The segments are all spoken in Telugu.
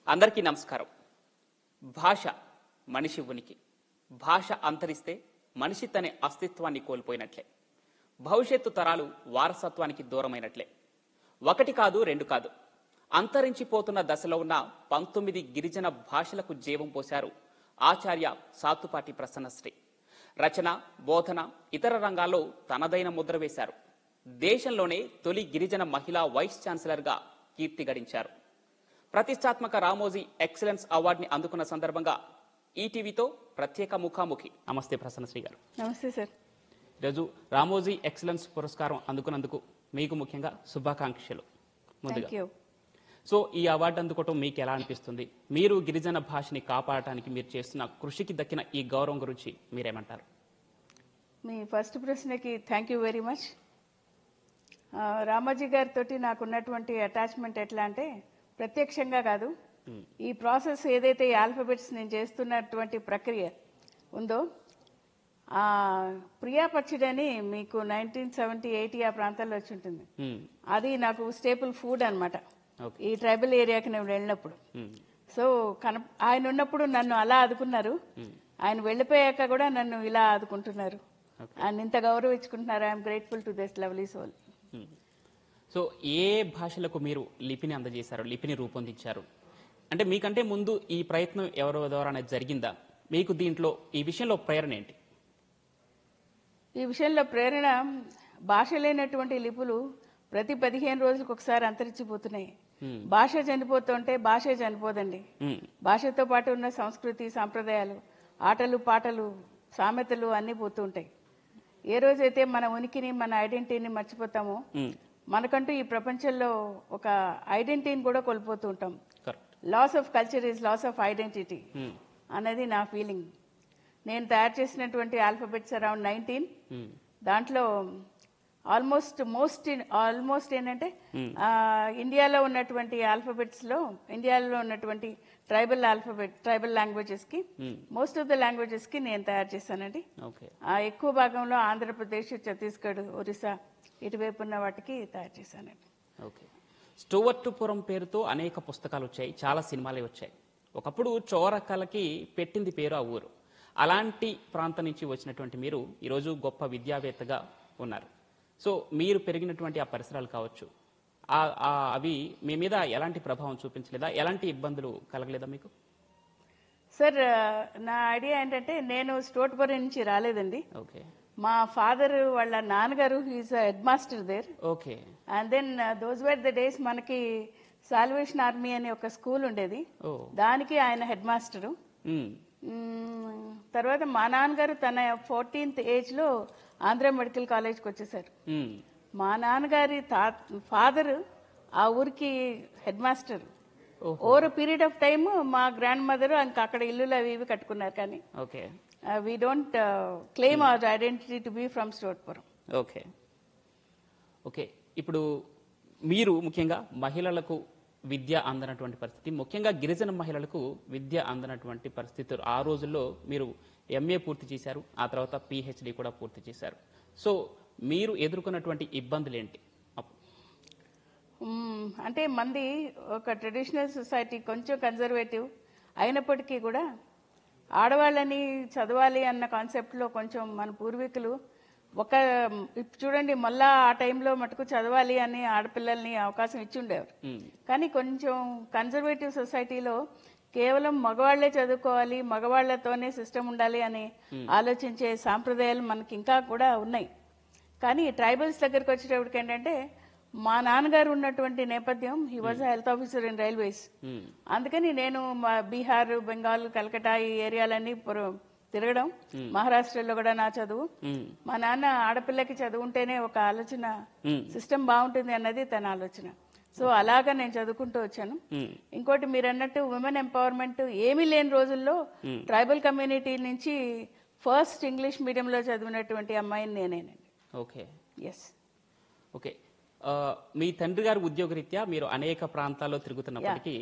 అందరికీ నమస్కారం. భాష మనిషి ఉనికి. భాష అంతరిస్తే మనిషి తన అస్తిత్వాన్ని కోల్పోయినట్లే. భవిష్యత్తు తరాలు వారసత్వానికి దూరమైనట్లే. ఒకటి కాదు, రెండు కాదు, అంతరించిపోతున్న దశలో ఉన్న 19 గిరిజన భాషలకు జీవం పోశారు ఆచార్య సాతుపాటి ప్రసన్నశ్రీ. రచన, బోధన, ఇతర రంగాల్లో తనదైన ముద్ర వేశారు. దేశంలోనే తొలి గిరిజన మహిళా వైస్ ఛాన్సలర్గా కీర్తి గడించారు. ప్రతిష్టాత్మక రామోజీ ఎక్సలెన్స్ అవార్డుని అందుకున్న సందర్భంగా ఈటీవీతో ప్రత్యేక ముఖాముఖి. నమస్తే ప్రసన్నశ్రీ గారు. నమస్తే సార్. ఈరోజు రామోజీ ఎక్సలెన్స్ పురస్కారం అందుకున్నందుకు మీకు ముఖ్యంగా శుభాకాంక్షలు. ముందుగా సో ఈ అవార్డు అందుకోవటం మీకు ఎలా అనిపిస్తుంది? మీరు గిరిజన భాషని కాపాడటానికి మీరు చేస్తున్న కృషికి దక్కిన ఈ గౌరవం గురించి మీరేమంటారు? మీ ఫస్ట్ ప్రశ్నకి thank you very much. Ramoji గారితో నాకున్నటువంటి అటాచ్మెంట్ ఎట్లా అంటే, ప్రత్యక్షంగా కాదు, ఈ ప్రాసెస్ ఏదైతే ఈ ఆల్ఫాబెట్స్ నేను చేస్తున్నటువంటి ప్రక్రియ ఉందో, ప్రియా పచ్చడి అని మీకు 1970-80 ఆ ప్రాంతాల్లో వచ్చి ఉంటుంది. అది నాకు స్టేపుల్ ఫుడ్ అనమాట ఈ ట్రైబల్ ఏరియాకి నేను వెళ్ళినప్పుడు. సో ఆయన ఉన్నప్పుడు నన్ను అలా ఆదుకున్నారు, ఆయన వెళ్ళిపోయాక కూడా నన్ను ఇలా ఆదుకుంటున్నారు, ఆయన ఇంత గౌరవించుకుంటున్నారు. I'm grateful to this lovely soul. So ఏ భాషలకు మీరు లిపిని అందజేశారు, లిపిని రూపొందించారు? అంటే మీకంటే ముందు ఈ ప్రయత్నం ఎవరో ద్వారా జరిగిందా? మీకు దీంట్లో ఈ విషయంలో ప్రేరణ ఏంటి? ఈ విషయంలో ప్రేరణ, భాష లేనటువంటి లిపులు ప్రతి 15 రోజులకు ఒకసారి అంతరించిపోతున్నాయి. భాష చనిపోతుంటే భాషే చనిపోదండి. భాషతో పాటు ఉన్న సంస్కృతి, సాంప్రదాయాలు, ఆటలు, పాటలు, సామెతలు అన్నీ పోతూ ఉంటాయి. ఏ రోజైతే మన ఉనికిని, మన ఐడెంటిటీని మర్చిపోతామో, మనకంటూ ఈ ప్రపంచంలో ఒక ఐడెంటిటీని కూడా కోల్పోతూ ఉంటాం. Loss of culture is loss of identity అనేది నా ఫీలింగ్. నేను తయారు చేసినటువంటి ఆల్ఫాబెట్స్ అరౌండ్ 19. దాంట్లో ఆల్మోస్ట్ ఏంటంటే ఇండియాలో ఉన్నటువంటి ఆల్ఫాబెట్స్ లో, ఇండియాలో ఉన్నటువంటి ట్రైబల్ లాంగ్వేజెస్ కి, మోస్ట్ ఆఫ్ ద లాంగ్వేజెస్ కి నేను తయారు చేశానండి. ఎక్కువ భాగంలో ఆంధ్రప్రదేశ్, ఛత్తీస్గఢ్, ఒరిస్సా ఇటువైపు ఉన్న వాటికి తయారు చేశానండి. ఓకే. స్టూవర్టుపురం పేరుతో అనేక పుస్తకాలు వచ్చాయి, చాలా సినిమాలే వచ్చాయి. ఒకప్పుడు చోరకలకి పెట్టింది పేరు ఆ ఊరు. అలాంటి ప్రాంతం నుంచి వచ్చినటువంటి మీరు ఈరోజు గొప్ప విద్యావేత్తగా ఉన్నారు. సో మీరు పెరిగినటువంటి ఆ పరిసరాలు కావచ్చు, అవి మీ మీద ఎలాంటి ప్రభావం చూపించలేదా? ఎలాంటి ఇబ్బందులు కలగలేదా మీకు? సార్, నా ఐడియా ఏంటంటే, నేను స్టోట్పురం నుంచి రాలేదండి. ఓకే. మా ఫాదర్ వాళ్ళ నాన్నగారు he's head master there. Okay. And then those were the days మనకి సాల్వేషన్ ఆర్మీ అనే ఒక స్కూల్ ఉండేది, దానికి ఆయన హెడ్ మాస్టరు. తర్వాత మా నాన్నగారు తన 14th ఏజ్ లో ఆంధ్ర మెడికల్ కాలేజ్కి వచ్చేసారు. మా నాన్నగారి ఫాదర్ ఆ ఊరికి head master. Over period of time మా గ్రాండ్ మదర్ ఇంకా అక్కడ ఇల్లులు అవి ఇవి కట్టుకున్నారు. కానీ we don't claim our identity to be from స్టోట్పురం. ఓకే. ఓకే. ఇప్పుడు మీరు ముఖ్యంగా మహిళలకు విద్య అందనటువంటి పరిస్థితి, ముఖ్యంగా గిరిజన మహిళలకు విద్య అందనటువంటి పరిస్థితులు ఆ రోజుల్లో మీరు ఎంఏ పూర్తి చేశారు, ఆ తర్వాత పిహెచ్డి కూడా పూర్తి చేశారు. సో మీరు ఎదుర్కొన్నటువంటి ఇబ్బందులు ఏంటి? అంటే మంది ఒక ట్రెడిషనల్ సొసైటీ, కొంచెం కన్జర్వేటివ్ అయినప్పటికీ కూడా ఆడవాళ్ళని చదవాలి అన్న కాన్సెప్ట్లో కొంచెం మన పూర్వీకులు చూడండి, మళ్ళా ఆ టైంలో మటుకు చదవాలి అని ఆడపిల్లల్ని అవకాశం ఇచ్చి ఉండేవారు. కానీ కొంచెం కన్జర్వేటివ్ సొసైటీలో కేవలం మగవాళ్లే చదువుకోవాలి, మగవాళ్లతోనే సిస్టమ్ ఉండాలి అని ఆలోచించే సాంప్రదాయాలు మనకి ఇంకా కూడా ఉన్నాయి. కానీ ట్రైబల్స్ దగ్గరకు వచ్చేటప్పటికి ఏంటంటే, మా నాన్నగారు ఉన్నటువంటి నేపథ్యం, he was health officer in railways. అందుకని నేను బీహార్, బెంగాల్, కలకటా ఈ ఏరియాలన్నీ తిరగడం, మహారాష్ట్రలో కూడా నా చదువు. మా నాన్న ఆడపిల్లకి చదువుంటేనే ఒక ఆలోచన, సిస్టమ్ బాగుంటుంది అన్నది తన ఆలోచన. సో అలాగా నేను చదువుకుంటూ వచ్చాను. ఇంకోటి మీరు అన్నట్టు ఉమెన్ ఎంపవర్మెంట్ ఏమీ లేని రోజుల్లో ట్రైబల్ కమ్యూనిటీ నుంచి ఫస్ట్ ఇంగ్లీష్ మీడియంలో చదివినటువంటి అమ్మాయిని నేనేనండి. ఓకే. ఎస్. ఓకే. మీ తండ్రి గారి ఉద్యోగరీత్యా మీరు అనేక ప్రాంతాల్లో తిరుగుతున్నప్పటికీ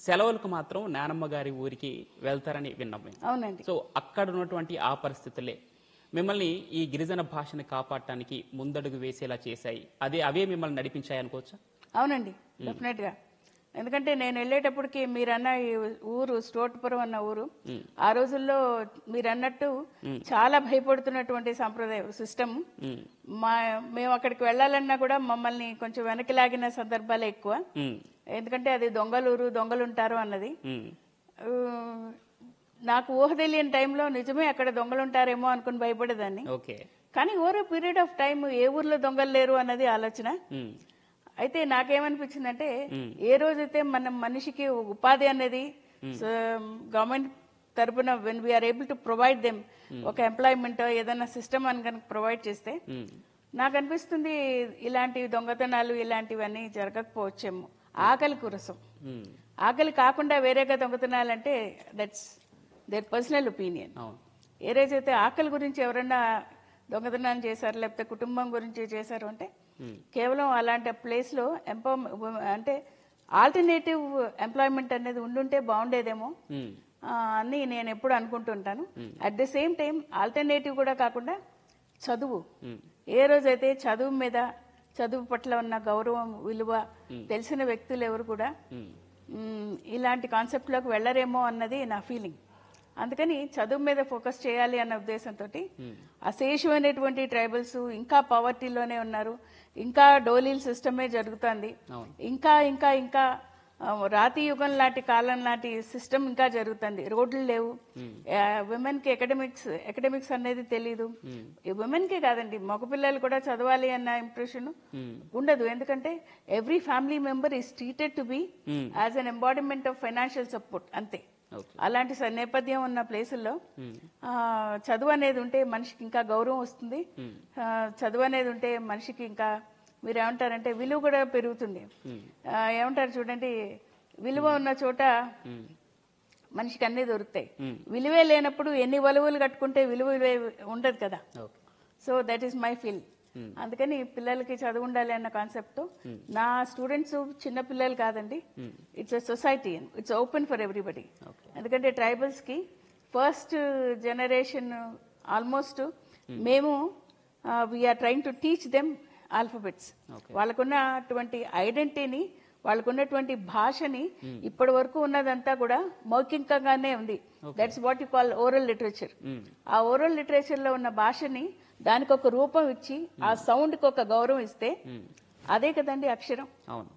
సెలవులకు మాత్రం నానమ్మ గారి ఊరికి వెళ్తారని విన్నాం. అవునండి. సో అక్కడ ఉన్నటువంటి ఆ పరిస్థితులే మిమ్మల్ని ఈ గిరిజన భాషని కాపాడటానికి ముందడుగు వేసేలా చేశాయి, అవే మిమ్మల్ని నడిపించాయి అనుకోవచ్చా? అవునండి, డెఫినెట్ గా. ఎందుకంటే నేను వెళ్ళేటప్పటికి మీరన్న ఈ ఊరు స్టోట్పురం అన్న ఊరు ఆ రోజుల్లో మీరు అన్నట్టు చాలా భయపడుతున్నటువంటి సంప్రదాయ సిస్టమ్. మేము అక్కడికి వెళ్ళాలన్నా కూడా మమ్మల్ని కొంచెం వెనక్కి లాగిన సందర్భాలే ఎక్కువ. ఎందుకంటే అది దొంగలూరు, దొంగలుంటారు అన్నది. నాకు ఊహ తెలియని టైంలో నిజమే అక్కడ దొంగలుంటారేమో అనుకుని భయపడేదాన్ని. కానీ over a period of time ఏ ఊర్లో దొంగలు లేరు అన్నది ఆలోచన. అయితే నాకేమనిపించిందంటే ఏ రోజైతే మనం మనిషికి ఉపాధి అనేది గవర్నమెంట్ తరపున when we're able to provide them ఒక ఎంప్లాయ్మెంట్ ఏదైనా సిస్టమ్ అని కనుక ప్రొవైడ్ చేస్తే నాకు అనిపిస్తుంది ఇలాంటి దొంగతనాలు ఇలాంటివన్నీ జరగకపోవచ్చేమో. ఆకలి కురసం, ఆకలి కాకుండా వేరేగా దొంగతనాలంటే దట్స్ దేర్ పర్సనల్ ఒపీనియన్. ఏ రోజైతే ఆకలి గురించి ఎవరన్నా దొంగతనాలు చేశారు లేకపోతే కుటుంబం గురించి చేశారు అంటే కేవలం అలాంటి ప్లేస్ లో అంటే ఆల్టర్నేటివ్ ఎంప్లాయ్మెంట్ అనేది ఉండుంటే బాగుండేదేమో అని నేను ఎప్పుడు అనుకుంటుంటాను. At the same time alternative కూడా కాకుండా చదువు, ఏ రోజైతే చదువు మీద చదువు పట్ల ఉన్న గౌరవం విలువ తెలిసిన వ్యక్తులు ఎవరు కూడా ఇలాంటి కాన్సెప్ట్ లోకి వెళ్లరేమో అన్నది నా ఫీలింగ్. అందుకని చదువు మీద ఫోకస్ చేయాలి అన్న ఉద్దేశంతో అశేషమైనటువంటి ట్రైబల్స్ ఇంకా పవర్టీలోనే ఉన్నారు. ఇంకా డోలీల సిస్టమే జరుగుతుంది. ఇంకా ఇంకా ఇంకా రాతి యుగం లాంటి కాలం లాంటి సిస్టమ్ ఇంకా జరుగుతుంది. రోడ్లు లేవు, విమెన్ కి ఎకడమిక్స్ అనేది తెలీదు. విమెన్ కే కాదండి, మగపిల్లలు కూడా చదవాలి అన్న ఇంప్రెషన్ ఉండదు. ఎందుకంటే every family member is treated to be as an embodiment of financial support అంతే. అలాంటి నేపథ్యం ఉన్న ప్లేసుల్లో చదువు అనేది ఉంటే మనిషికి ఇంకా గౌరవం వస్తుంది. చదువు అనేది ఉంటే మనిషికి ఇంకా మీరు ఏమంటారంటే విలువ కూడా పెరుగుతుంది. ఏమంటారు చూడండి, విలువ ఉన్న చోట మనిషికి అన్నీ దొరుకుతాయి. విలువే లేనప్పుడు ఎన్ని వలువలు కట్టుకుంటే విలువ ఉండదు కదా. So that is my feel. అందుకని పిల్లలకి చదువు ఉండాలి అన్న కాన్సెప్ట్ తో నా స్టూడెంట్స్ చిన్న పిల్లలు కాదండి, it's a society, it's open for everybody. ఎందుకంటే ట్రైబల్స్ కి ఫస్ట్ జనరేషన్ ఆల్మోస్ట్ మేము we're trying to teach them alphabets. వాళ్ళకున్నటువంటి ఐడెంటిటీని, వాళ్ళకున్నటువంటి భాషని ఇప్పటి వరకు ఉన్నదంతా కూడా మౌఖికంగానే ఉంది. That's what you call oral literature. ఆ ఓరల్ లిటరేచర్ లో ఉన్న భాషని దానికి ఒక రూపం ఇచ్చి ఆ సౌండ్ కి ఒక గౌరవం ఇస్తే అదే కదండి అక్షరం. అవును,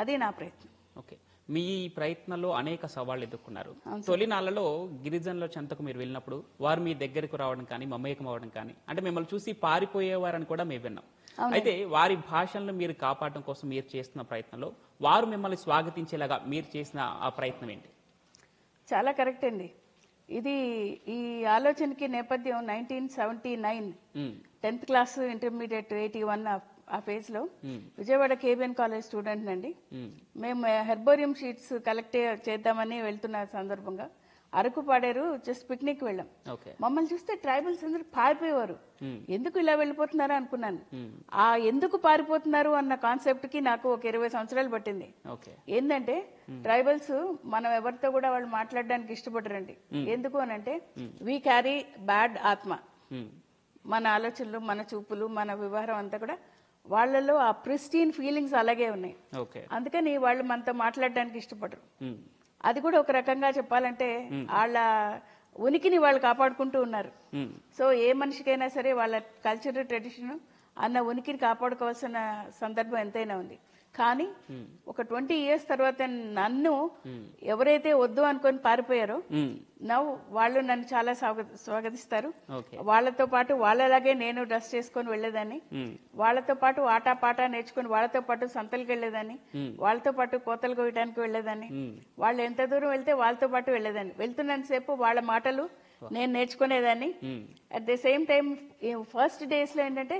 అది నా ప్రయత్నం. ఓకే, మీ ప్రయత్నంలో అనేక సవాళ్లు ఎదుర్కొన్నారు. తొలినాళ్లలో గిరిజనుల చెంతకు మీరు వెళ్ళినప్పుడు వారు మీ దగ్గరకు రావడం కానీ మమేకం అవ్వడం కానీ, అంటే మిమ్మల్ని చూసి పారిపోయేవారని కూడా మేము విన్నాం. అయితే వారి భాషలను మీరు కాపాడడం కోసం మీరు చేస్తున్న ప్రయత్నంలో వారు మిమ్మల్ని స్వాగతించేలాగా మీరు చేసిన ఆ ప్రయత్నం ఏంటి? చాలా కరెక్ట్ అండి. ఇది ఈ ఆలోచనకి నేపథ్యం 1979 10th క్లాస్ ఇంటర్మీడియట్ 81 ఆ ఫేజ్ లో విజయవాడ కేబిఎన్ కాలేజ్ స్టూడెంట్ అండి. మేము హెర్బోరియం షీట్స్ కలెక్ట్ చేద్దామని వెళ్తున్న సందర్భంగా అరకు పాడేరు జస్ట్ పిక్నిక్ వెళ్ళాం. మమ్మల్ని చూస్తే ట్రైబల్స్ అందరూ పారిపోయేవారు. ఎందుకు ఇలా వెళ్ళిపోతున్నారా అనుకున్నాను. ఆ ఎందుకు పారిపోతున్నారు అన్న కాన్సెప్ట్ కి నాకు ఒక 20 సంవత్సరాలు పట్టింది. ఏంటంటే ట్రైబల్స్ మనం ఎవరితో కూడా వాళ్ళు మాట్లాడడానికి ఇష్టపడరండి. ఎందుకు అనంటే వీ క్యారీ బ్యాడ్ ఆత్మ. మన ఆలోచనలు, మన చూపులు, మన వ్యవహారం అంతా కూడా వాళ్ళలో ఆ ప్రిస్టీన్ ఫీలింగ్స్ అలాగే ఉన్నాయి. అందుకని వాళ్ళు మనతో మాట్లాడడానికి ఇష్టపడరు. అది కూడా ఒక రకంగా చెప్పాలంటే వాళ్ళ ఉనికిని వాళ్ళు కాపాడుకుంటూ ఉన్నారు. సో ఏ మనిషికైనా సరే వాళ్ళ కల్చర్ ట్రెడిషన్ అన్న ఉనికిని కాపాడుకోవాల్సిన సందర్భం ఎంతైనా ఉంది. కానీ ఒక 20 years తర్వాత నన్ను ఎవరైతే వద్దు అనుకొని పారిపోయారో వాళ్ళు నన్ను చాలా స్వాగతిస్తారు. వాళ్ళతో పాటు వాళ్ళలాగే నేను డ్రెస్ చేసుకొని వెళ్లేదాన్ని, వాళ్ళతో పాటు ఆటా పాట నేర్చుకుని వాళ్ళతో పాటు సంతలకు వెళ్లేదాన్ని, వాళ్ళతో పాటు కోతలు కోయడానికి వెళ్లేదాన్ని. వాళ్ళు ఎంత దూరం వెళ్తే వాళ్ళతో పాటు వెళ్లేదాన్ని. వెళ్తున్నంతసేపు వాళ్ళ మాటలు నేను నేర్చుకునేదాన్ని. At the same time first days లో ఏంటంటే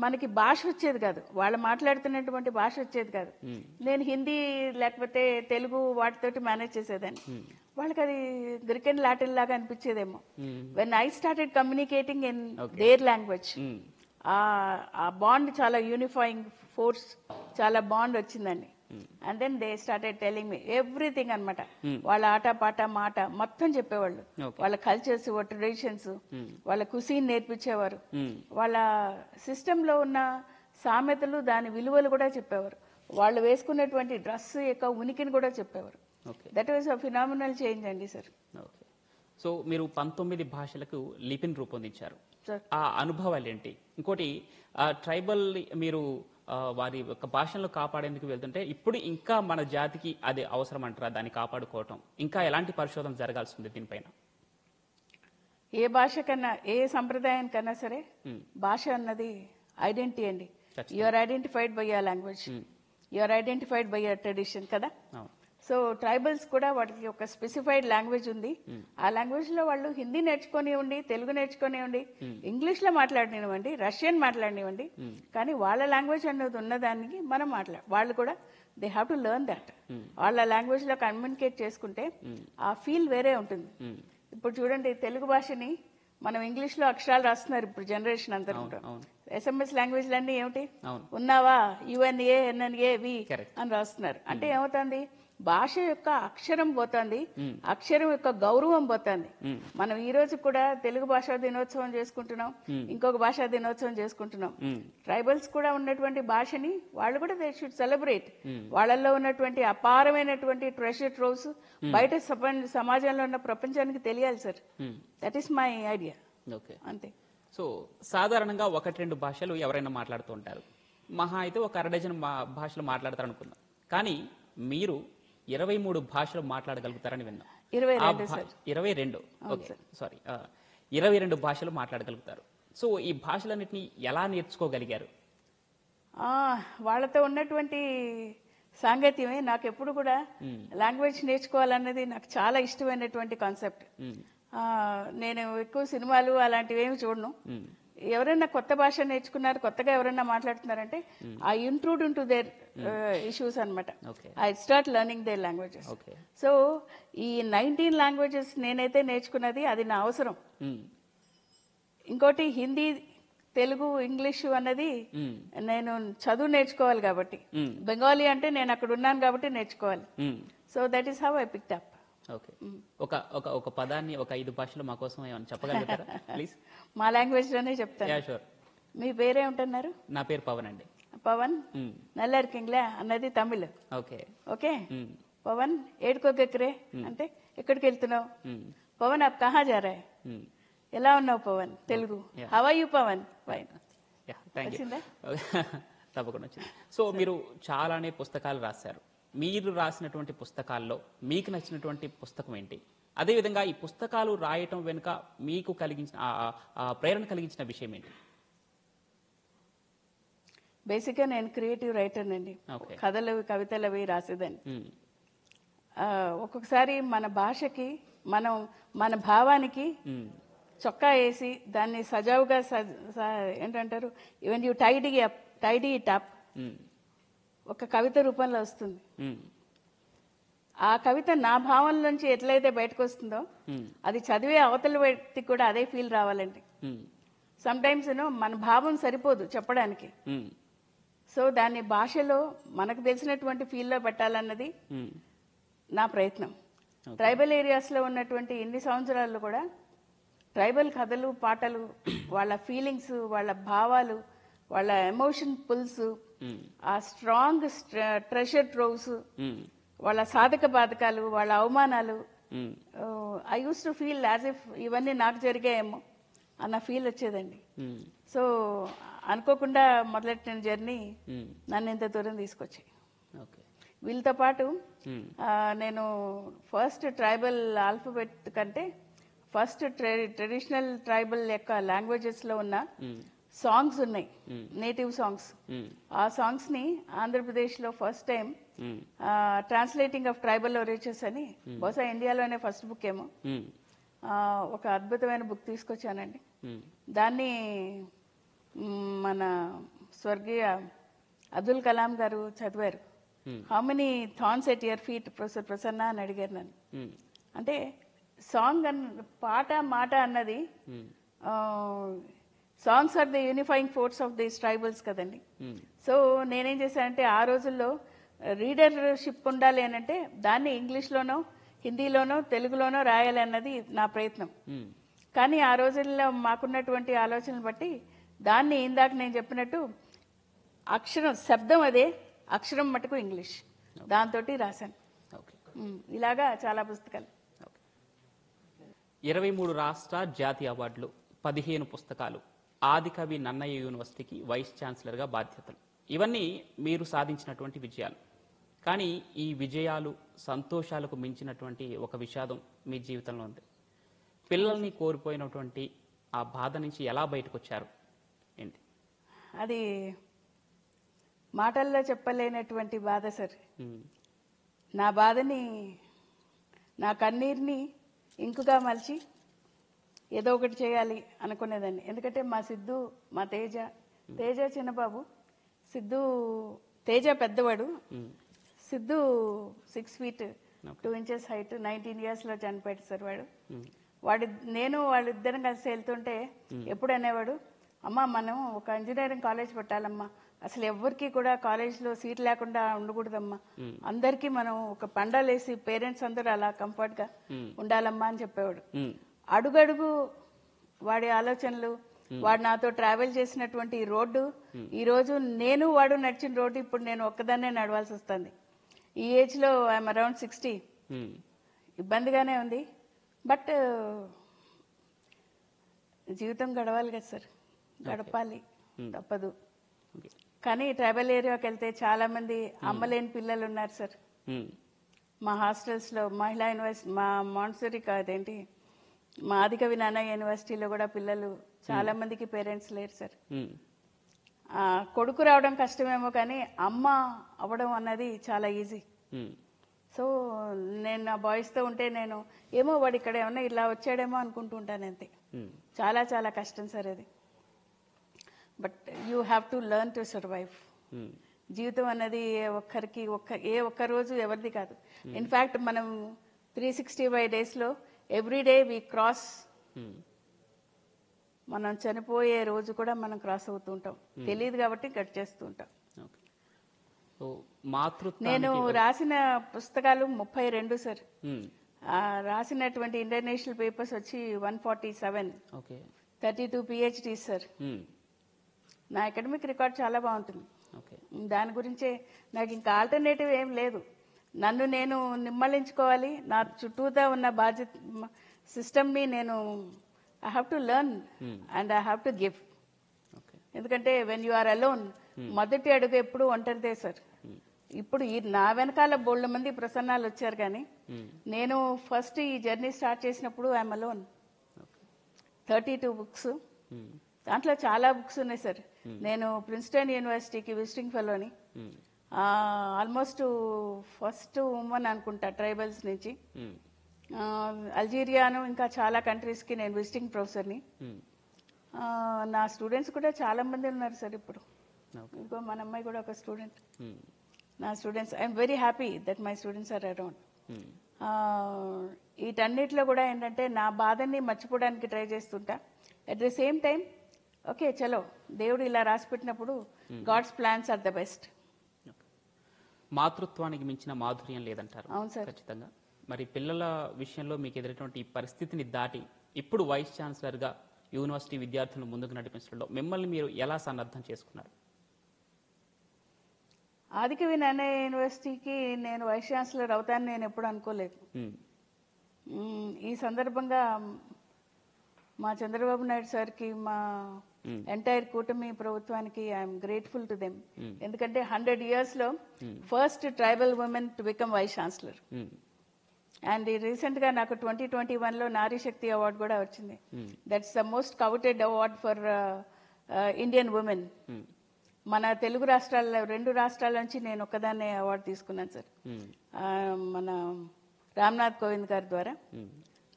మనకి భాష వచ్చేది కాదు, వాళ్ళు మాట్లాడుతున్నటువంటి భాష వచ్చేది కాదు. నేను హిందీ లేకపోతే తెలుగు వాటితోటి మేనేజ్ చేసేదాన్ని. వాళ్ళకి అది గ్రీక్ లాటిన్ లాగా అనిపించేదేమో. When I started communicating in their language, ఆ బాండ్ చాలా యూనిఫైయింగ్ ఫోర్స్, చాలా బాండ్ వచ్చిందండి. And then they started telling me everything అనమాట. వాళ్ళ ఆట పాట మాట మొత్తం చెప్పేవాళ్ళు. వాళ్ళ కల్చర్స్, ట్రెడిషన్స్, వాళ్ళ కుసీన్ నేర్పించేవారు. వాళ్ళ సిస్టమ్ లో ఉన్న సామెతలు, దాని విలువలు కూడా చెప్పేవారు. వాళ్ళు వేసుకున్నటువంటి డ్రెస్ యొక్క ఉనికిని కూడా చెప్పేవారు. Okay that was a phenomenal change అండి సార్. ఓకే. సో మీరు 19 భాషలకు లిపిని రూపొందించారు. సార్ ఆ అనుభవాలు ఏంటి? ఇంకోటి ట్రైబల్ మీరు వారి యొక్క భాషలను కాపాడేందుకు వెళ్తుంటే ఇప్పుడు ఇంకా మన జాతికి అది అవసరం అంటారా దాన్ని కాపాడుకోవటం? ఇంకా ఎలాంటి పరిశోధన జరగాల్సి ఉంది దీనిపైన? ఏ భాష కన్నా ఏ సంప్రదాయానికన్నా సరే భాష అన్నది ఐడెంటిటీ అండి. You are identified by your language, you are identified by your tradition కదా. సో ట్రైబల్స్ కూడా వాటికి ఒక స్పెసిఫైడ్ లాంగ్వేజ్ ఉంది. ఆ లాంగ్వేజ్ లో వాళ్ళు హిందీ నేర్చుకునివ్వండి, తెలుగు నేర్చుకునివ్వండి, ఇంగ్లీష్ లో మాట్లాడనివ్వండి, రష్యన్ మాట్లాడనివ్వండి, కానీ వాళ్ళ లాంగ్వేజ్ అనేది ఉన్నదానికి మనం వాళ్ళు కూడా they have to learn that. వాళ్ళ లాంగ్వేజ్ లో కమ్యూనికేట్ చేసుకుంటే ఆ ఫీల్ వేరే ఉంటుంది. ఇప్పుడు చూడండి, తెలుగు భాషని మనం ఇంగ్లీష్ లో అక్షరాలు రాస్తున్నారు ఇప్పుడు జనరేషన్ అంతా. SMS లాంగ్వేజ్లన్నీ ఏమిటి? ఉన్నావా, UNA NNA వి అని రాస్తున్నారు. అంటే ఏమవుతుంది, భాష యొక్క అక్షరం పోతుంది, అక్షరం యొక్క గౌరవం పోతుంది. మనం ఈ రోజు కూడా తెలుగు భాషా దినోత్సవం చేసుకుంటున్నాం, ఇంకొక భాషా దినోత్సవం చేసుకుంటున్నాం. ట్రైబల్స్ కూడా ఉన్నటువంటి భాషని వాళ్ళు కూడా దే షుడ్ సెలబ్రేట్. వాళ్ళల్లో ఉన్నటువంటి అపారమైనటువంటి ట్రెషర్ ట్రోవ్స్ బయట సమాజంలో ఉన్న ప్రపంచానికి తెలియాలి sir. That is my idea. Okay, అంతే. సో సాధారణంగా 1-2 భాషలు ఎవరైనా మాట్లాడుతూ ఉంటారు, మహా అయితే ఒక 1/2 డజన్ భాషలు మాట్లాడతారు అనుకుందాం. కానీ మీరు 23 భాషలు మాట్లాడగలుగుతారని విన్నాం. 22 ఓకే సారీ 22 భాషలు మాట్లాడగలుగుతారు. సో ఈ భాషలన్నింటినీ ఎలా నేర్చుకోగలిగారు? వాళ్ళతో ఉన్నటువంటి సాంగత్యమే నాకు ఎప్పుడు కూడా లాంగ్వేజ్ నేర్చుకోవాలన్నది నాకు చాలా ఇష్టమైనటువంటి కాన్సెప్ట్. నేను ఎక్కువ సినిమాలు అలాంటివి ఏమి చూడను. ఎవరైనా కొత్త భాష నేర్చుకున్నారు, కొత్తగా ఎవరైనా మాట్లాడుతున్నారంటే I intrude in to their issues అనమాట. I start learning their languages. So ఈ 19 లాంగ్వేజెస్ నేనైతే నేర్చుకున్నది అది నా అవసరం. ఇంకోటి హిందీ, తెలుగు, ఇంగ్లీషు అన్నది నేను చదువు నేర్చుకోవాలి కాబట్టి, బెంగాలీ అంటే నేను అక్కడ ఉన్నాను కాబట్టి నేర్చుకోవాలి. So that is how I picked up. Okay, ఒక పదాన్ని ఒక 5 భాషలు మా కోసం ఏమైనా చెప్పగలుగుతారా ప్లీజ్? మా లాంగ్వేజ్ లోనే చెప్తాను. షూర్. మీ పేరే ఉంటున్నారు? నా పేరు పవన్ అండి. పవన్ నల్లరికింగ్లే అన్నది తమిళ్. ఓకే ఓకే, పవన్ ఏడుకోగెక్కరే అంటే ఎక్కడికి వెళ్తున్నావు? పవన్ అప్ కహా జా రహా హై? ఎలా ఉన్నావు Pavan? Telugu how are you Pavan? Fine. తప్పకుండా వచ్చింది. సో మీరు చాలానే పుస్తకాలు రాశారు. మీరు రాసినటువంటి పుస్తకాల్లో మీకు నచ్చినటువంటి పుస్తకం ఏంటి? అదేవిధంగా ఈ పుస్తకాలు రాయటం వెనుక మీకు కలిగించిన ప్రేరణ కలిగించిన విషయం ఏంటి? బేసిక్గా నేను క్రియేటివ్ రైటర్ అండి. కథలు, కవితలు అవి రాసేదాన్ని. ఒక్కొక్కసారి మన భాషకి, మన భావానికి చొక్కా వేసి దాన్ని సజావుగా ఏంటంటారు, even you tidy it up, ఒక కవిత రూపంలో వస్తుంది. ఆ కవిత నా భావం నుంచి ఎట్లయితే బయటకు వస్తుందో అది చదివే అవతల వ్యక్తికి కూడా అదే ఫీల్ రావాలండి. సమ్ టైమ్స్ మన భావం సరిపోదు చెప్పడానికి. సో దాన్ని భాషలో మనకు తెలిసినటువంటి ఫీల్లో పెట్టాలన్నది నా ప్రయత్నం. ట్రైబల్ ఏరియాస్ లో ఉన్నటువంటి ఇన్ని సంవత్సరాల్లో కూడా ట్రైబల్ కథలు, పాటలు, వాళ్ళ ఫీలింగ్స్, వాళ్ళ భావాలు, వాళ్ళ ఎమోషన్ పుల్స్, ఆ స్ట్రాంగ్ ట్రెషర్ ట్రోవ్స్, వాళ్ళ సాధక బాధకాలు, వాళ్ళ అవమానాలు, I use to feel as if ఇవన్నీ నాకు జరిగాయేమో అన్న ఫీల్ వచ్చేదండి. సో అనుకోకుండా మొదలెట్టిన జర్నీ నన్ను ఇంత దూరం తీసుకొచ్చాయి. వీళ్ళతో పాటు నేను ఫస్ట్ ట్రైబల్ ఆల్ఫబెట్ కంటే ఫస్ట్ ట్రెడిషనల్ ట్రైబల్ యొక్క లాంగ్వేజెస్ లో ఉన్న సాంగ్స్ ఉన్నాయి, నేటివ్ సాంగ్స్. ఆ సాంగ్స్ ని ఆంధ్రప్రదేశ్ లో first time translating of tribal oratures అని, బహుశా ఇండియాలోనే ఫస్ట్ బుక్ ఏమో, ఒక అద్భుతమైన బుక్ తీసుకొచ్చానండి. దాన్ని మన స్వర్గీయ అబ్దుల్ కలాం గారు చదివారు. How many thanks at your feet professor Prasanna అని అడిగారు నన్ను. అంటే సాంగ్ పాట మాట అన్నది songs are the unifying force of this tribals కదండి. సో నేనేం చేశానంటే ఆ రోజుల్లో రీడర్షిప్ ఉండాలి అని అంటే దాన్ని ఇంగ్లీష్లోనో, హిందీలోనో, తెలుగులోనో రాయాలి అన్నది నా ప్రయత్నం. కానీ ఆ రోజుల్లో మాకున్నటువంటి ఆలోచనలు బట్టి దాన్ని ఇందాక నేను చెప్పినట్టు అక్షరం, శబ్దం అదే, అక్షరం మటుకు ఇంగ్లీష్, దాంతో రాశాను. ఓకే. ఇలాగా చాలా పుస్తకాలు. 23 రాష్ట్ర జాతీయ అవార్డులు, 15 పుస్తకాలు, ఆదికవి నన్నయ్య యూనివర్సిటీకి వైస్ ఛాన్సలర్గా బాధ్యతలు, ఇవన్నీ మీరు సాధించినటువంటి విజయాలు. కానీ ఈ విజయాలు, సంతోషాలకు మించినటువంటి ఒక విషాదం మీ జీవితంలో ఉంది. పిల్లల్ని కోల్పోయినటువంటి ఆ బాధ నుంచి ఎలా బయటకు వచ్చారు ఏంటి? అది మాటల్లో చెప్పలేనటువంటి బాధ సార్. నా బాధని, నా కన్నీరుని ఇంకుగా మలిచి ఏదో ఒకటి చేయాలి అనుకునేదాన్ని. ఎందుకంటే మా సిద్ధు, మా తేజ చిన్నబాబు, తేజ పెద్దవాడు, Siddhu 6 feet 2 inches height, 19 years లో చనిపోయాడు సార్. వాళ్ళిద్దరం కలిసి వెళ్తుంటే ఎప్పుడు అనేవాడు, అమ్మ మనం ఒక ఇంజనీరింగ్ కాలేజ్ పెట్టాలమ్మా, అసలు ఎవరికి కూడా కాలేజ్లో సీట్ లేకుండా ఉండకూడదమ్మా, అందరికీ మనం ఒక పండాలేసి పేరెంట్స్ అందరూ అలా కంఫర్ట్ గా ఉండాలమ్మా అని చెప్పేవాడు. అడుగడుగు వాడి ఆలోచనలు, వాడు నాతో ట్రావెల్ చేసినటువంటి రోడ్డు, ఈ రోజు నేను వాడు నడిచిన రోడ్డు ఇప్పుడు నేను ఒక్కదాన్నే నడవాల్సి వస్తుంది. ఈ ఏజ్ లో ఐఎమ్ అరౌండ్ 60. ఇబ్బందిగానే ఉంది, బట్ జీవితం గడవాలి కదా సార్, గడపాలి, తప్పదు. కానీ ట్రైబల్ ఏరియాకి వెళ్తే చాలా మంది అమ్మలేని పిల్లలు ఉన్నారు సార్. మా హాస్టల్స్ లో మహిళా యూనివర్సిటీ, మా మాన్సరీ కాదేంటి, మా ఆదికవి నన్నయ్య యూనివర్సిటీలో కూడా పిల్లలు చాలా మందికి పేరెంట్స్ లేరు సార్. కొడుకు రావడం కష్టమేమో కానీ అమ్మ అవ్వడం అన్నది చాలా ఈజీ. సో నేను నా బాయ్స్తో ఉంటే నేను ఏమో వాడు ఇక్కడ ఏమన్నా ఇలా వచ్చాడేమో అనుకుంటూ ఉంటాను అంతే. చాలా చాలా కష్టం సార్ అది. But you have to learn to survive. జీవితం అన్నది ఏ ఒక్క రోజు ఎవరిది కాదు. ఇన్ఫ్యాక్ట్ మనం 365 daysలో ఎవ్రీడే వి క్రాస్. మనం చనిపోయే రోజు కూడా మనం క్రాస్ అవుతూ ఉంటాం, తెలియదు కాబట్టి కట్ చేస్తూ ఉంటాం. నేను రాసిన పుస్తకాలు 32 సార్. రాసినటువంటి ఇంటర్నేషనల్ పేపర్స్ వచ్చి 147, 32 PhDs సార్. నా అకాడమిక్ రికార్డ్ చాలా బాగుంటుంది. దాని గురించే నాకు ఇంకా ఆల్టర్నేటివ్ ఏం లేదు. నన్ను నేను నిమ్మలించుకోవాలి, నా చుట్టూతా ఉన్న బాధ్యత సిస్టమ్ని నేను I have to learn and I have to give. ఎందుకంటే వెన్ యు ఆర్ అలోన్, మొదటి అడుగు ఎప్పుడు ఒంటరిదే సార్. ఇప్పుడు నా వెనకాల బోల్డ్ మంది ప్రసన్నాలు వచ్చారు, కానీ నేను ఫస్ట్ ఈ జర్నీ స్టార్ట్ చేసినప్పుడు ఐఎమ్ అలోన్. 32 books, దాంట్లో చాలా బుక్స్ ఉన్నాయి సార్. నేను ప్రిన్స్టన్ యూనివర్సిటీకి విజిటింగ్ ఫెలోని, ఆల్మోస్ట్ ఫస్ట్ ఉమెన్ అనుకుంటా ట్రైబల్స్ నుంచి. అల్జీరియాను ఇంకా చాలా కంట్రీస్కి నేను విజిటింగ్ ప్రొఫెసర్ని. నా స్టూడెంట్స్ కూడా చాలా మంది ఉన్నారు సార్ ఇప్పుడు. ఇంకో మన అమ్మాయి కూడా ఒక స్టూడెంట్. నా students, I'm very happy that my students are around. వీటన్నిటిలో కూడా ఏంటంటే నా బాధని మర్చిపోవడానికి ట్రై చేస్తుంటా. At the same time okay చలో, దేవుడు ఇలా రాసి పెట్టినప్పుడు God's plans are the best. మాతృత్వానికి మించిన మాధుర్యం లేదంటారు. అవును సార్, ఖచ్చితంగా. మరి పిల్లల విషయంలో మీకు ఎదురైనటువంటి ఈ పరిస్థితిని దాటి ఇప్పుడు వైస్ ఛాన్సలర్గా యూనివర్సిటీ విద్యార్థులను ముందుకు నడిపించడంలో మిమ్మల్ని మీరు ఎలా సన్నద్ధం చేసుకున్నారు? ఆదికవి నన్నయ్య యూనివర్సిటీకి నేను వైస్ ఛాన్సలర్ అవుతానని నేను ఎప్పుడు అనుకోలేదు. ఈ సందర్భంగా మా చంద్రబాబు నాయుడు సార్కి, మా ఎంటైర్ కూటమి ప్రభుత్వానికి ఐఎమ్ గ్రేట్ఫుల్ టు దెమ్. ఎందుకంటే 100 yearsలో first tribal women to become vice chancellor. And recent గా నాకు 2021లో నారీ శక్తి అవార్డు కూడా వచ్చింది. That's the most coveted award for Indian women. మన తెలుగు రాష్ట్రాల్లో 2 రాష్ట్రాల నుంచి నేను ఒక్కదాన్నే అవార్డు తీసుకున్నాను సార్, మన రామ్నాథ్ కోవింద్ గారి ద్వారా.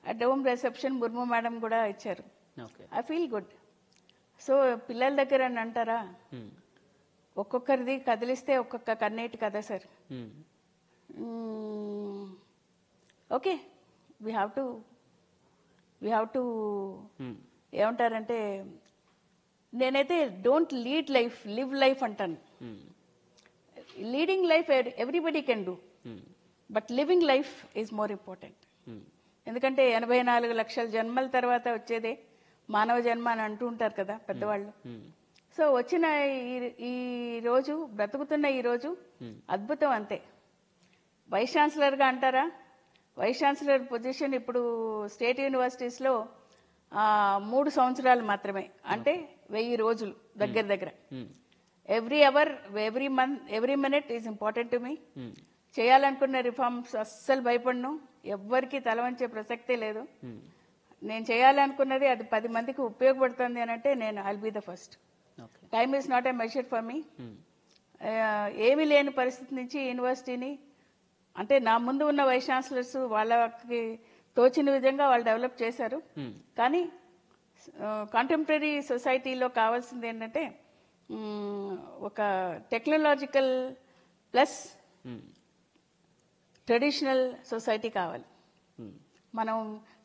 At home reception Murmu madam కూడా ఇచ్చారు. I feel good. సో పిల్లల దగ్గర అని అంటారా, ఒక్కొక్కరిది కదిలిస్తే ఒక్కొక్క కన్నీటి కదా sir. Okay, we have to ఏమంటారంటే, నేనైతే don't lead life, live life అంటాను. Leading life everybody can do, but living life is more important. ఎందుకంటే 84 లక్షల జన్మల తర్వాత వచ్చేదే మానవ జన్మ అని అంటూ ఉంటారు కదా పెద్దవాళ్ళు. సో వచ్చిన ఈ రోజు, బ్రతుకుతున్న ఈ రోజు అద్భుతం అంతే. వైస్ ఛాన్సలర్గా అంటారా, వైస్ ఛాన్సలర్ పొజిషన్ ఇప్పుడు స్టేట్ యూనివర్సిటీస్లో 3 సంవత్సరాలు మాత్రమే, అంటే 1000 రోజులు దగ్గర దగ్గర. Every hour, every month, every minute is important to me. చేయాలనుకున్న రిఫార్మ్స్ అస్సలు భయపడను, ఎవ్వరికి తల వంచే ప్రసక్తే లేదు. నేను చేయాలనుకున్నది అది 10 మందికి ఉపయోగపడుతుంది అని అంటే నేను I'll be the first. Time is not a measure for me. ఏమీ లేని పరిస్థితి నుంచి యూనివర్సిటీని, అంటే నా ముందు ఉన్న వైస్ ఛాన్సలర్స్ వాళ్ళకి తోచిన విధంగా వాళ్ళు డెవలప్ చేశారు. కానీ కాంటెంపరీ సొసైటీలో కావాల్సింది ఏంటంటే ఒక టెక్నాలజికల్ ప్లస్ ట్రెడిషనల్ సొసైటీ కావాలి. మనం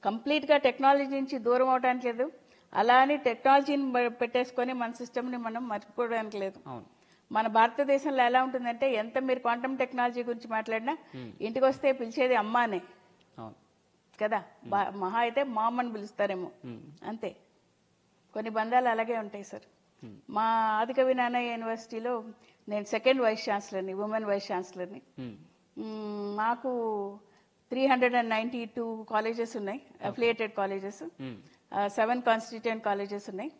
కంప్లీట్గా టెక్నాలజీ నుంచి దూరం అవడానికి లేదు, అలా అని టెక్నాలజీని పెట్టేసుకొని మన సిస్టమ్ని మనం మర్చిపోవడానికి లేదు. మన భారతదేశంలో ఎలా ఉంటుందంటే ఎంత మీరు క్వాంటమ్ టెక్నాలజీ గురించి మాట్లాడినా ఇంటికి వస్తే పిలిచేది అమ్మానే కదా, మహా అయితే మామ్ అని పిలుస్తారేమో, అంతే. కొన్ని బంధాలు అలాగే ఉంటాయి సార్. మా ఆదికవి నాన్నయ్య యూనివర్సిటీలో నేను సెకండ్ వైస్ ఛాన్సలర్ని, ఉమెన్ వైస్ ఛాన్సలర్ని. మాకు 392 కాలేజెస్ ఉన్నాయి, అఫిలియేటెడ్ కాలేజెస్, 7 కాన్స్టిట్యూయెంట్ కాలేజెస్ ఉన్నాయి.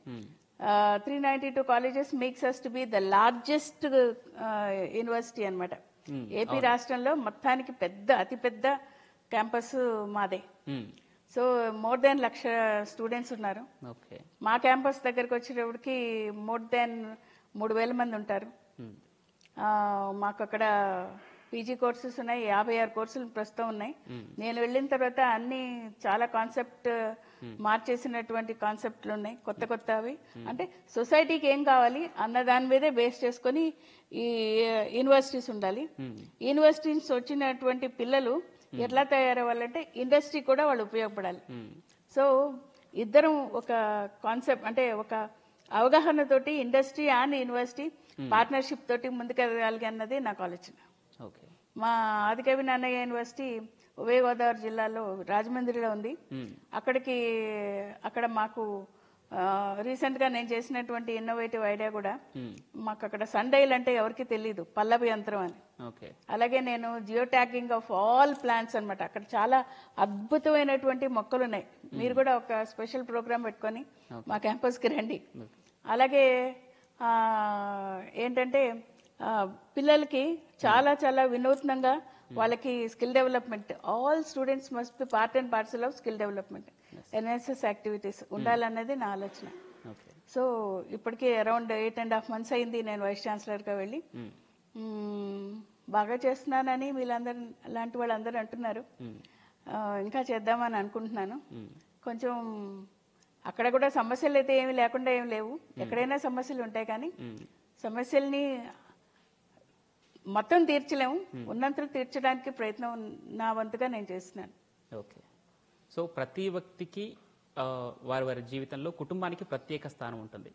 392 colleges makes us to be the largest university అన్నమాట. ఏపీ రాష్ట్రంలో మొత్తానికి అతిపెద్ద క్యాంపస్ మాదే. సో మోర్ దెన్ 1,00,000 స్టూడెంట్స్ ఉన్నారు. మా క్యాంపస్ దగ్గరకు వచ్చేటప్పటికి మోర్ దెన్ 3,000 మంది ఉంటారు. మాకు అక్కడ పీజీ కోర్సెస్ ఉన్నాయి, 56 కోర్సులు ప్రస్తుతం ఉన్నాయి. నేను వెళ్ళిన తర్వాత అన్ని చాలా కాన్సెప్ట్ మార్చేసినటువంటి కాన్సెప్ట్లు ఉన్నాయి, కొత్తవి. అంటే సొసైటీకి ఏం కావాలి అన్న దాని మీదే బేస్ చేసుకొని ఈ యూనివర్సిటీస్ ఉండాలి. యూనివర్సిటీస్ వచ్చినటువంటి పిల్లలు ఎట్లా తయారవ్వాలంటే ఇండస్ట్రీ కూడా వాళ్ళు ఉపయోగపడాలి. సో ఇద్దరం ఒక కాన్సెప్ట్, అంటే ఒక అవగాహనతోటి ఇండస్ట్రీ అండ్ యూనివర్సిటీ పార్ట్నర్షిప్ తోటి ముందుకెళ్ళాలి అన్నది నాకు ఆలోచన. మా ఆదికవి నాన్నయ్య యూనివర్సిటీ ఉభయ గోదావరి జిల్లాలో రాజమండ్రిలో ఉంది. అక్కడ మాకు రీసెంట్ గా నేను చేసినటువంటి ఇన్నోవేటివ్ ఐడియా కూడా, మాకు అక్కడ సండైల్ అంటే ఎవరికి తెలియదు, పల్లవి యంత్రం అని. అలాగే నేను geo tagging of all plants అనమాట. అక్కడ చాలా అద్భుతమైనటువంటి మొక్కలు ఉన్నాయి. మీరు కూడా ఒక స్పెషల్ ప్రోగ్రామ్ పెట్టుకొని మా క్యాంపస్కి రండి. అలాగే ఏంటంటే పిల్లలకి చాలా చాలా వినూత్నంగా వాళ్ళకి skill development, all students must be part and parcel of skill development, NSS activities ఉండాలన్నది నా ఆలోచన. సో ఇప్పటికీ అరౌండ్ 8.5 months అయింది నేను వైస్ ఛాన్సలర్గా వెళ్ళి. బాగా చేస్తున్నానని వీళ్ళందరూ, అలాంటి వాళ్ళందరూ అంటున్నారు. ఇంకా చేద్దామని అనుకుంటున్నాను. కొంచెం అక్కడ కూడా సమస్యలు అయితే ఏమి లేకుండా ఏమి లేవు, ఎక్కడైనా సమస్యలు ఉంటాయి. కానీ సమస్యల్ని మొత్తం తీర్చలేము, ఉన్నంతలో తీర్చడానికి ప్రయత్నం నా వంతుగా నేను చేస్తున్నాను. ఓకే. సో ప్రతి వ్యక్తికి వారి వారి జీవితంలో కుటుంబానికి ప్రత్యేక స్థానం ఉంటుంది.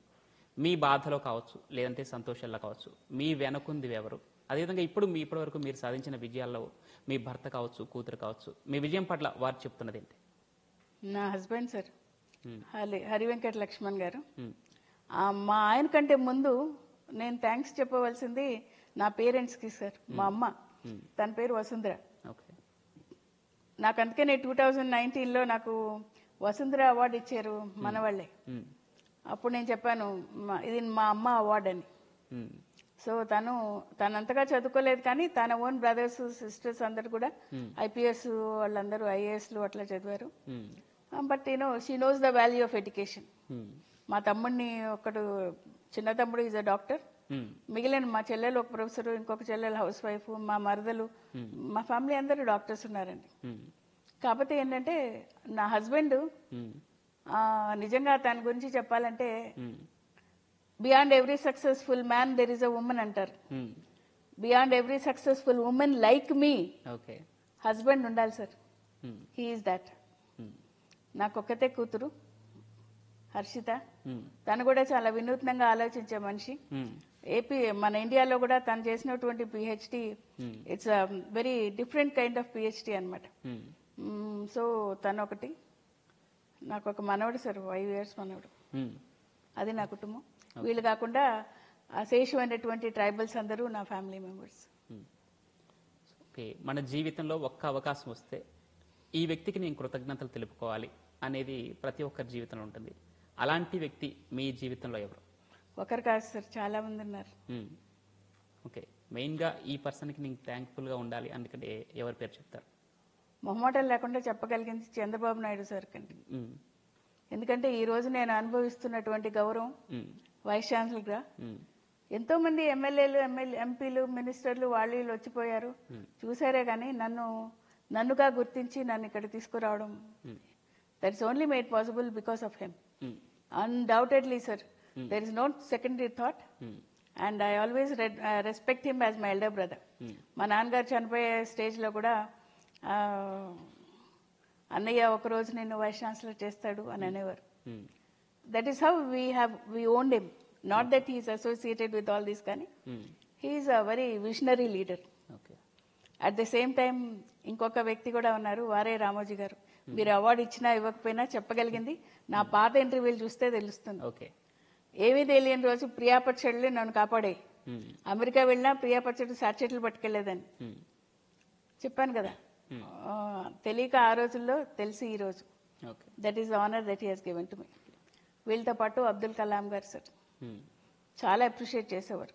మీ బాధలో కావచ్చు, లేదంటే సంతోషాల్లో కావచ్చు, మీ వెనకుంది ఎవరు? అదేవిధంగా ఇప్పటి వరకు మీరు సాధించిన విజయాల్లో మీ భర్త కావచ్చు, కూతురు కావచ్చు, మీ విజయం పట్ల వారు చెప్తున్నది ఏంటి? నా హస్బెండ్ సార్ హరివెంకట లక్ష్మణ్ గారు. మా ఆయన కంటే ముందు నేను థ్యాంక్స్ చెప్పవలసింది నా పేరెంట్స్కి సార్. మా అమ్మ, తన పేరు వసుంధర. నాకు అందుకనే 2019లో నాకు వసుంధర అవార్డు ఇచ్చారు మన వాళ్ళే. అప్పుడు నేను చెప్పాను ఇది మా అమ్మ అవార్డు అని. సో తనంతగా చదువుకోలేదు, కానీ తన ఓన్ బ్రదర్స్ సిస్టర్స్ అందరు కూడా ఐపీఎస్, వాళ్ళందరూ ఐఏఎస్లు అట్లా చదివారు. But she knows the value of education. మా తమ్ముడిని చిన్న తమ్ముడు ఈజ్ అ డాక్టర్, మిగిలిన మా చెల్లెలు ఒక ప్రొఫెసర్, ఇంకొక చెల్లెలు హౌస్ వైఫ్, మా మరదలు, మా ఫ్యామిలీ అందరూ డాక్టర్స్ ఉన్నారండి. కాకపోతే ఏంటంటే నా హస్బెండ్ నిజంగా తన గురించి చెప్పాలంటే beyond every successful man there is a women అంటారు. Beyond every successful women like me husband ఉండాలి సార్. He is that. నాకొక్కతే కూతురు హర్షిత. తను కూడా చాలా వినూత్నంగా ఆలోచించే మనిషి. మన ఇండియాలో కూడా తను చేసినటువంటి PhD, it's very different kind of PhD అనమాట. సో తను ఒకటి. నాకు ఒక మనవడు సార్, 5 years మనవడు. అది నా కుటుంబం. వీళ్ళు కాకుండా అశేషమైనటువంటి ట్రైబల్స్ అందరూ నా ఫ్యామిలీ మెంబర్స్. ఓకే, మన జీవితంలో ఒక్క అవకాశం వస్తే ఈ వ్యక్తికి నేను కృతజ్ఞతలు తెలుపుకోవాలి అనేది ప్రతి ఒక్కరి జీవితంలో ఉంటుంది. అలాంటి వ్యక్తి మీ జీవితంలో ఎవరు? ఒకరు కాదు సార్, చాలా మంది ఉన్నారు. ఓకే, మెయిన్గా ఈ పర్సన్కి నేను థ్యాంక్ఫుల్గా ఉండాలి అందుకంటే ఎవరి పేరు చెప్తారు? మొహమాటం లేకుండా చెప్పగలిగింది చంద్రబాబు నాయుడు సార్ కండి. ఎందుకంటే ఈ రోజు నేను అనుభవిస్తున్నటువంటి గౌరవం వైస్ ఛాన్సలర్గా ఎంతో మంది ఎమ్మెల్యేలు ఎంపీలు మినిస్టర్లు వాళ్ళు వీళ్ళు వచ్చిపోయారు చూసారే కానీ నన్నుగా గుర్తించి నన్ను ఇక్కడ తీసుకురావడం that is only made possible because of him. Undoubtedly sir, there is no secondary thought and I always respect him as my elder brother. మా నాన్నగారు చనిపోయే స్టేజ్లో కూడా అన్నయ్య ఒకరోజు నిన్ను వైస్ ఛాన్సలర్ చేస్తాడు అని అనేవారు. That is how we owned him. Not that he is associated with all this, కానీ he is a very visionary leader. At the same time ఇంకొక వ్యక్తి కూడా ఉన్నారు, వారే రామోజీ గారు. మీరు అవార్డు ఇచ్చినా ఇవ్వకపోయినా చెప్పగలిగింది నా పాత ఇంటర్వ్యూలు చూస్తే తెలుస్తుంది. ఏమీ తెలియని రోజు ప్రియా పచ్చళ్ళు నన్ను కాపాడే. అమెరికా వెళ్ళినా ప్రియా పచ్చడి సాచెట్లు పట్టుకెళ్లేదని చెప్పాను కదా. తెలియక ఆ రోజుల్లో తెలిసి ఈ రోజు that is the honour that he has given to me. వీళ్ళతో పాటు అబ్దుల్ కలాం గారు సార్ చాలా అప్రిషియేట్ చేసేవారు.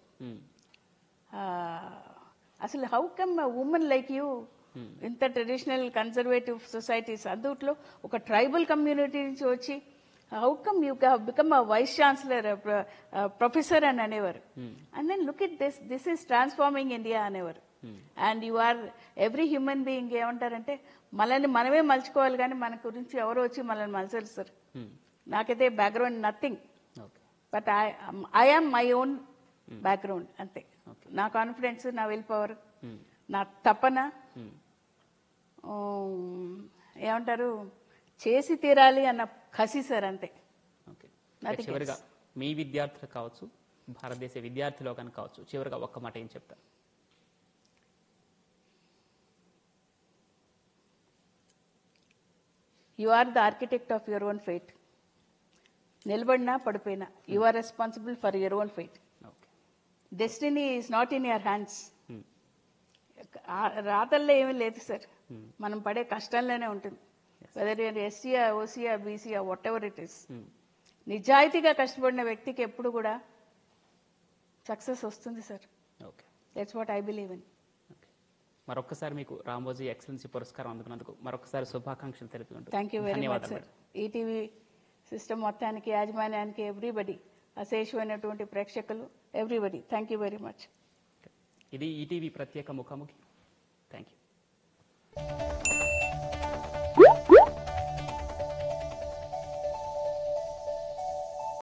అసలు how come women like you ఇంత ట్రెడిషనల్ కన్జర్వేటివ్ సొసైటీస్ అందుట్లో ఒక ట్రైబల్ కమ్యూనిటీ నుంచి వచ్చి how come you become a vice chancellor professor అని అనేవారు. And then look it this is transforming India అనేవారు. And you are every human being ఏమంటారంటే మనల్ని మనమే మలుచుకోవాలి కానీ మన గురించి ఎవరో వచ్చి మనల్ని మలచరు సార్. నాకైతే background nothing, but I am my own background అంతే. నా కాన్ఫిడెన్స్, నా విల్ పవర్, నా తపన, ఏమంటారు చేసి తీరాలి అన్న కసి సార్ అంతే. చివరిగా మీ విద్యార్థులు కావచ్చు, భారతదేశ విద్యార్థి లోకానికి కావచ్చు, చివరిగా ఒక్క మాట ఏం చెప్తారు? You are the architect of your own fate. నిలబడినా పడిపోయినా you are responsible for your own fate. Destiny is not in your hands. రాతల్లో ఏమీ లేదు సార్, మనం పడే కష్టంలోనే ఉంటుంది. వెదర్ యూర్ ఎస్సీయా, ఓసీయా, బీసీయా, వాట్ ఎవర్ ఇట్ ఈస్. నిజాయితీగా కష్టపడిన వ్యక్తికి ఎప్పుడు కూడా సక్సెస్ వస్తుంది sir. That's what I believe in. మరొకసారి మీకు రామోజీ ఎక్సలెన్సీ పురస్కారం అందుకున్నందుకు మరొకసారి శుభాకాంక్షలు తెలుపుకుంటూ thank you very much sir. ETV system మొత్తానికి, యాజమాన్యానికి, ఎవ్రీబడి, అశేషమైనటువంటి ప్రేక్షకులు, everybody, thank you very much. ఇది ఈటీవీ ప్రత్యేక ముఖాముఖి. Thank you.